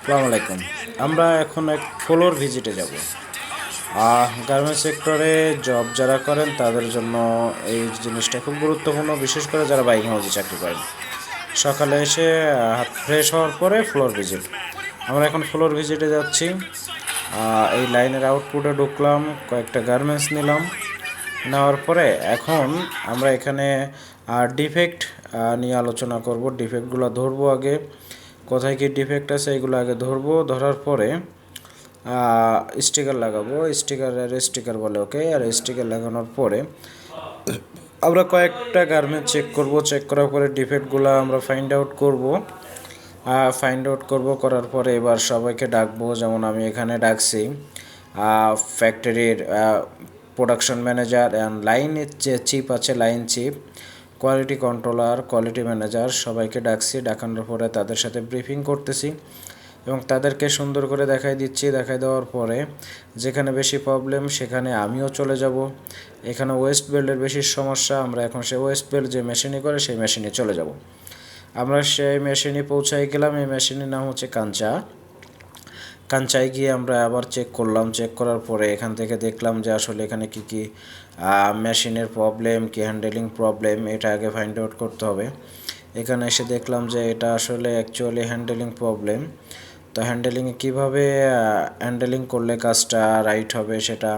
আসসালামু আলাইকুম। আমরা এখন এক ফ্লোর ভিজিটে যাব। গার্মেন্টস সেক্টরে জব যারা করেন তাদের জন্য এই জিনিসটা খুব গুরুত্বপূর্ণ, বিশেষ করে যারা বাইং হাউসে চাকরি করেন। সকালে এসে ফ্রেশ হওয়ার পরে ফ্লোর ভিজিট। আমরা এখন ফ্লোর ভিজিটে যাচ্ছি। এই লাইনের আউটপুটে ঢুকলাম, কয়েকটা গার্মেন্টস নিলাম। নেওয়ার পরে এখন আমরা এখানে ডিফেক্ট নিয়ে আলোচনা করব। ডিফেক্টগুলো ধরবো আগে, কোথায় কি ডিফেক্ট আছে এগুলো আগে ধরবো। ধরার পরে স্টিকার লাগাবো। স্টিকার বলে ওকে। আর স্টিকার লাগানোর পরে আমরা কয়েকটা গার্মেন্ট চেক করব। চেক করার পরে ডিফেক্টগুলো আমরা ফাইন্ড আউট করব। করার পরে এবার সবাইকে ডাকবো। যেমন আমি এখানে ডাকছি ফ্যাক্টরির প্রোডাকশন ম্যানেজার অ্যান্ড লাইনের যে চিপ আছে, line chip, quality controller, quality manager, সবাইকে ডাকছি। ডাকানোর পরে তাদের সাথে ব্রিফিং করতেছি এবং তাদেরকে সুন্দর করে দেখাই দিচ্ছি। দেখাই দেওয়ার পরে যেখানে বেশি প্রবলেম সেখানে আমিও চলে যাব। এখানে ওয়েস্ট বেল্টের বেশি সমস্যা, আমরা এখন সেই ওয়েস্ট বেল্ট যে মেশিনে করে সেই মেশিনে চলে যাব। আমরা সেই মেশিনে পৌঁছাই গেলাম। এই মেশিনের নাম হচ্ছে কাঞ্চায় গিয়ে আমরা আবার চেক করলাম। চেক করার পরে এখান থেকে দেখলাম যে আসলে এখানে কি কি মেশিনের প্রবলেম, কি হ্যান্ডেলিং প্রবলেম, এটা আগে ফাইন্ড আউট করতে হবে। এখানে এসে দেখলাম যে এটা আসলে অ্যাকচুয়ালি হ্যান্ডেলিং প্রবলেম। তো হ্যান্ডেলিংয়ে কীভাবে হ্যান্ডেলিং করলে কাজটা রাইট হবে সেটা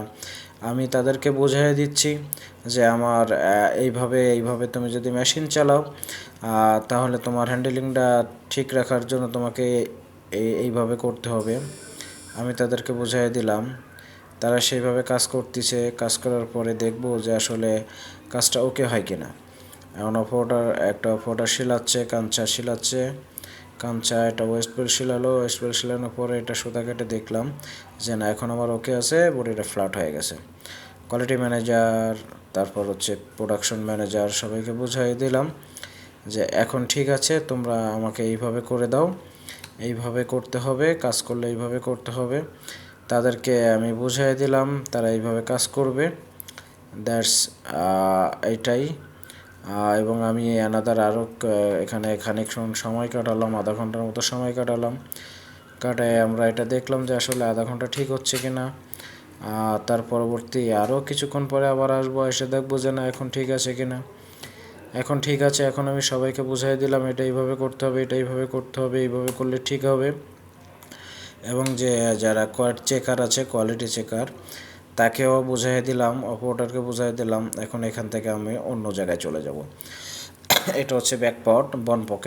আমি তাদেরকে বুঝিয়ে দিচ্ছি যে আমার এইভাবে তুমি যদি মেশিন চালাও তাহলে তোমার হ্যান্ডেলিংটা ঠিক রাখার জন্য তোমাকে এইভাবে করতে হবে। আমি তাদেরকে বুঝিয়ে দিলাম, তারা সেইভাবে কাজ করতেছে। কাজ করার পরে দেখব যে আসলে কাজটা ওকে হয় কিনা। এখন একটা অপারেটর শিলাচ্ছে, কাঞ্চা এটা ওয়েস্ট বেল্ট শিলালো। ওয়েস্ট বেল্ট শিলানোর পরে এটা সুতা কেটে দেখলাম যে না, এখন আমার ওকে আছে, বডিটা ফ্ল্যাট হয়ে গেছে। কোয়ালিটি ম্যানেজার, তারপর হচ্ছে প্রোডাকশন ম্যানেজার, সবাইকে বুঝাই দিলাম যে এখন ঠিক আছে, তোমরা আমাকে এইভাবে করে দাও, এইভাবে করতে হবে, কাজ করলে এইভাবে করতে হবে। তাদেরকে আমি বুঝাই দিলাম, তারা এইভাবে কাজ করবে। দ্যাটস এইটাই। এবং আমি আরও এখানে খানিকক্ষণ সময় কাটালাম, আধা ঘন্টার মতো সময় কাটায় আমরা এটা দেখলাম যে আসলে আধা ঘন্টা ঠিক হচ্ছে কি না। তার পরবর্তী আরও কিছুক্ষণ পরে আবার আসবো, এসে দেখবো যে না এখন ঠিক আছে কি না। এখন ঠিক আছে। এখন আমি সবাইকে বুঝাই দিলাম এটা এইভাবে করতে হবে, এটা এইভাবে করতে হবে, এইভাবে করলে ঠিক হবে। এবং যে যারা চেকার আছে, কোয়ালিটি চেকার, তাকেও বুঝাই দিলাম, অপারেটরকে বুঝাই দিলাম। এখন এখান থেকে আমি অন্য জায়গায় চলে যাব। এটা হচ্ছে ব্যাক পকেট, বন পকেট।